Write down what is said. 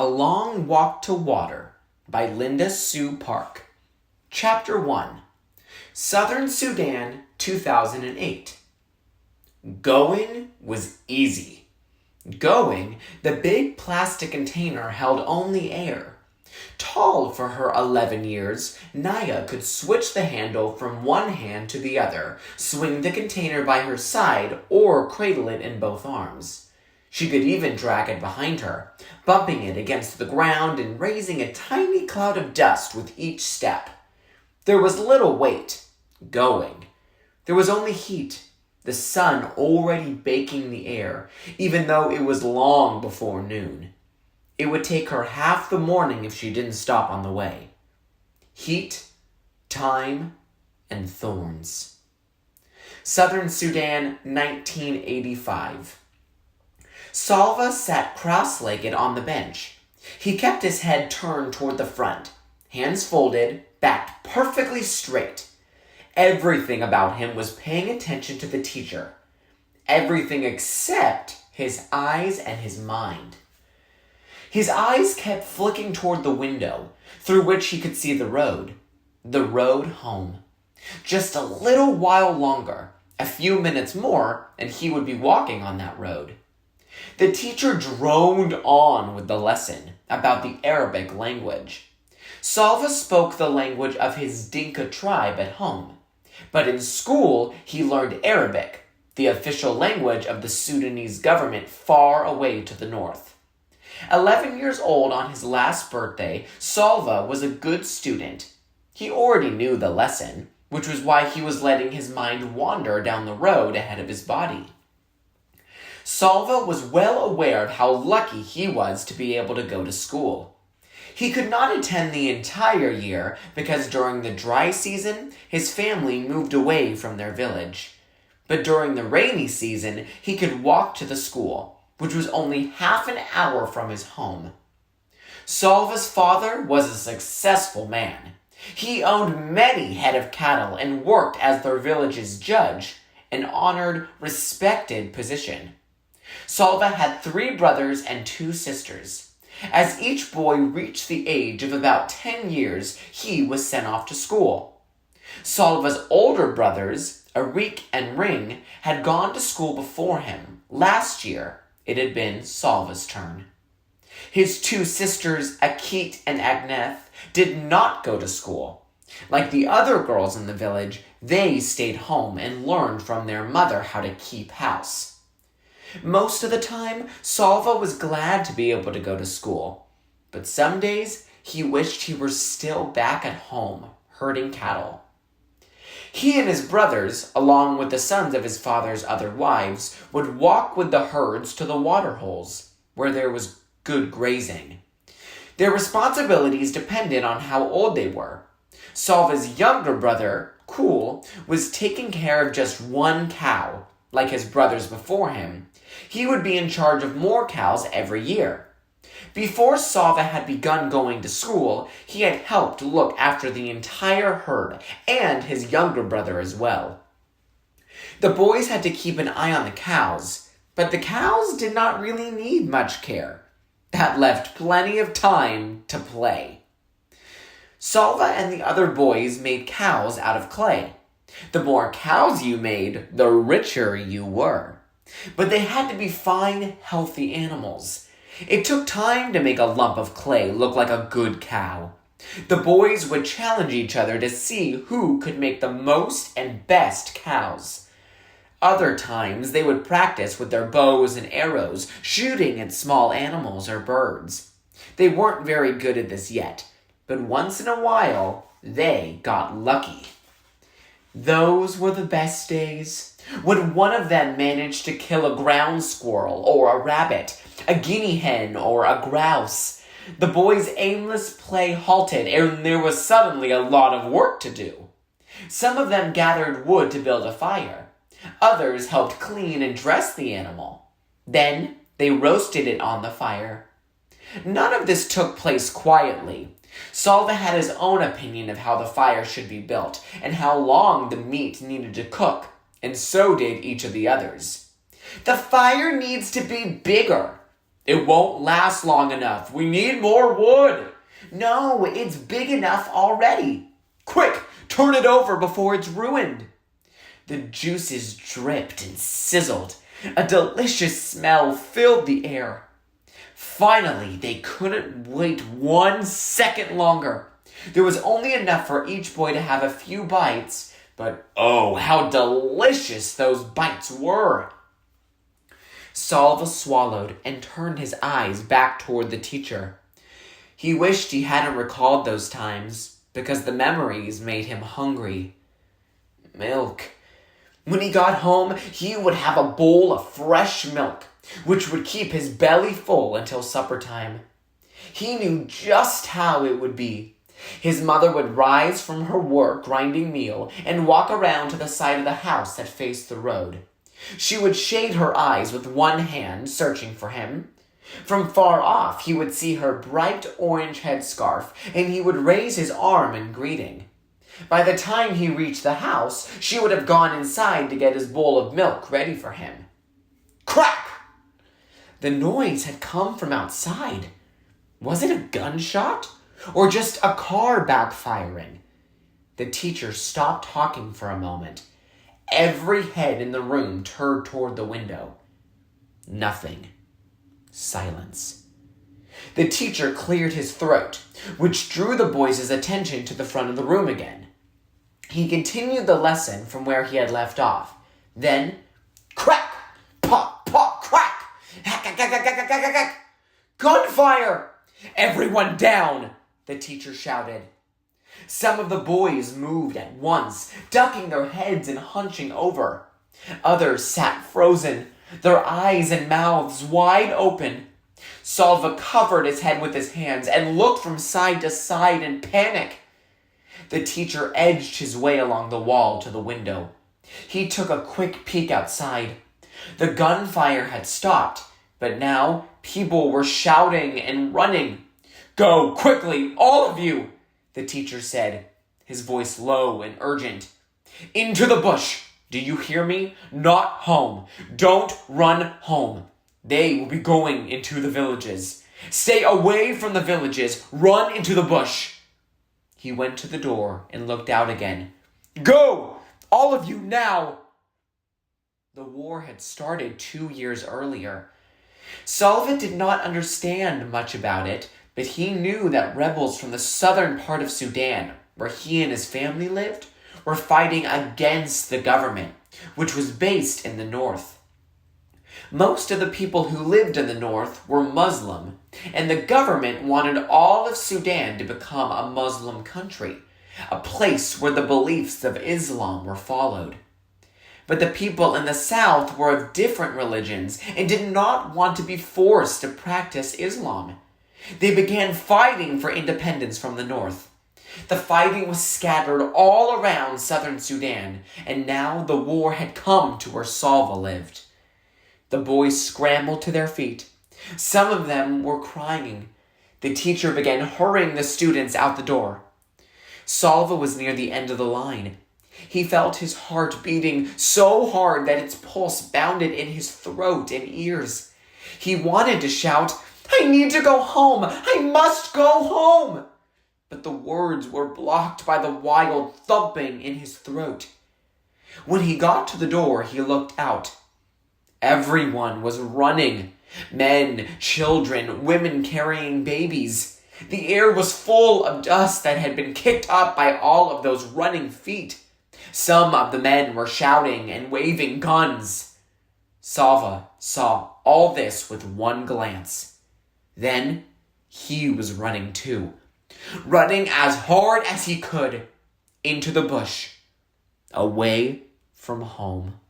A Long Walk to Water by Linda Sue Park. Chapter 1. Southern Sudan, 2008. Going was easy. Going, the big plastic container held only air. Tall for her 11 years, Naya could switch the handle from one hand to the other, swing the container by her side, or cradle it in both arms. She could even drag it behind her, bumping it against the ground and raising a tiny cloud of dust with each step. There was little weight. Going. There was only heat, the sun already baking the air, even though it was long before noon. It would take her half the morning if she didn't stop on the way. Heat, time, and thorns. Southern Sudan, 1985. Salva sat cross-legged on the bench. He kept his head turned toward the front, hands folded, back perfectly straight. Everything about him was paying attention to the teacher. Everything except his eyes and his mind. His eyes kept flicking toward the window, through which he could see the road home. Just a little while longer, a few minutes more, and he would be walking on that road. The teacher droned on with the lesson about the Arabic language. Salva spoke the language of his Dinka tribe at home, but in school he learned Arabic, the official language of the Sudanese government far away to the north. 11 years old on his last birthday, Salva was a good student. He already knew the lesson, which was why he was letting his mind wander down the road ahead of his body. Salva was well aware of how lucky he was to be able to go to school. He could not attend the entire year because during the dry season, his family moved away from their village. But during the rainy season, he could walk to the school, which was only half an hour from his home. Salva's father was a successful man. He owned many head of cattle and worked as their village's judge, an honored, respected position. Salva had 3 brothers and 2 sisters. As each boy reached the age of about 10 years, he was sent off to school. Salva's older brothers, Arik and Ring, had gone to school before him. Last year, it had been Salva's turn. His 2 sisters, Akit and Agneth, did not go to school. Like the other girls in the village, they stayed home and learned from their mother how to keep house. Most of the time, Salva was glad to be able to go to school, but some days he wished he were still back at home, herding cattle. He and his brothers, along with the sons of his father's other wives, would walk with the herds to the water holes, where there was good grazing. Their responsibilities depended on how old they were. Salva's younger brother, Cool, was taking care of just 1 cow, like his brothers before him. He would be in charge of more cows every year. Before Salva had begun going to school, he had helped look after the entire herd and his younger brother as well. The boys had to keep an eye on the cows, but the cows did not really need much care. That left plenty of time to play. Salva and the other boys made cows out of clay. The more cows you made, the richer you were. But they had to be fine, healthy animals. It took time to make a lump of clay look like a good cow. The boys would challenge each other to see who could make the most and best cows. Other times, they would practice with their bows and arrows, shooting at small animals or birds. They weren't very good at this yet, but once in a while, they got lucky. Those were the best days. When one of them managed to kill a ground squirrel or a rabbit, a guinea hen or a grouse, the boys' aimless play halted and there was suddenly a lot of work to do. Some of them gathered wood to build a fire. Others helped clean and dress the animal. Then they roasted it on the fire. None of this took place quietly. Salva had his own opinion of how the fire should be built and how long the meat needed to cook, and so did each of the others. "The fire needs to be bigger," It won't last long enough. We need more wood. No, it's big enough already. Quick, turn it over before it's ruined. The juices dripped and sizzled. A delicious smell filled the air. Finally, they couldn't wait 1 second longer. There was only enough for each boy to have a few bites, but oh, how delicious those bites were! Salva swallowed and turned his eyes back toward the teacher. He wished he hadn't recalled those times, because the memories made him hungry. Milk. When he got home, he would have a bowl of fresh milk, which would keep his belly full until supper time. He knew just how it would be. His mother would rise from her work grinding meal and walk around to the side of the house that faced the road. She would shade her eyes with one hand, searching for him. From far off, he would see her bright orange headscarf, and he would raise his arm in greeting. By the time he reached the house, she would have gone inside to get his bowl of milk ready for him. Crack! The noise had come from outside. Was it a gunshot? Or just a car backfiring? The teacher stopped talking for a moment. Every head in the room turned toward the window. Nothing. Silence. The teacher cleared his throat, which drew the boys' attention to the front of the room again. He continued the lesson from where he had left off. Then, crack! Pop, pop, crack! Hack, hack, hack, hack, hack, hack, hack. Gunfire! Everyone down! The teacher shouted. Some of the boys moved at once, ducking their heads and hunching over. Others sat frozen, their eyes and mouths wide open. Salva covered his head with his hands and looked from side to side in panic. The teacher edged his way along the wall to the window. He took a quick peek outside. The gunfire had stopped, but now people were shouting and running. Go, quickly, all of you, the teacher said, his voice low and urgent. Into the bush. Do you hear me? Not home. Don't run home. They will be going into the villages. Stay away from the villages. Run into the bush. He went to the door and looked out again. Go! All of you now! The war had started 2 years earlier. Salva did not understand much about it, but he knew that rebels from the southern part of Sudan, where he and his family lived, were fighting against the government, which was based in the north. Most of the people who lived in the north were Muslim, and the government wanted all of Sudan to become a Muslim country, a place where the beliefs of Islam were followed. But the people in the south were of different religions and did not want to be forced to practice Islam. They began fighting for independence from the north. The fighting was scattered all around southern Sudan, and now the war had come to where Salva lived. The boys scrambled to their feet. Some of them were crying. The teacher began hurrying the students out the door. Salva was near the end of the line. He felt his heart beating so hard that its pulse bounded in his throat and ears. He wanted to shout, I need to go home! I must go home! But the words were blocked by the wild thumping in his throat. When he got to the door, he looked out. Everyone was running. Men, children, women carrying babies. The air was full of dust that had been kicked up by all of those running feet. Some of the men were shouting and waving guns. Salva saw all this with one glance. Then he was running too, running as hard as he could into the bush, away from home.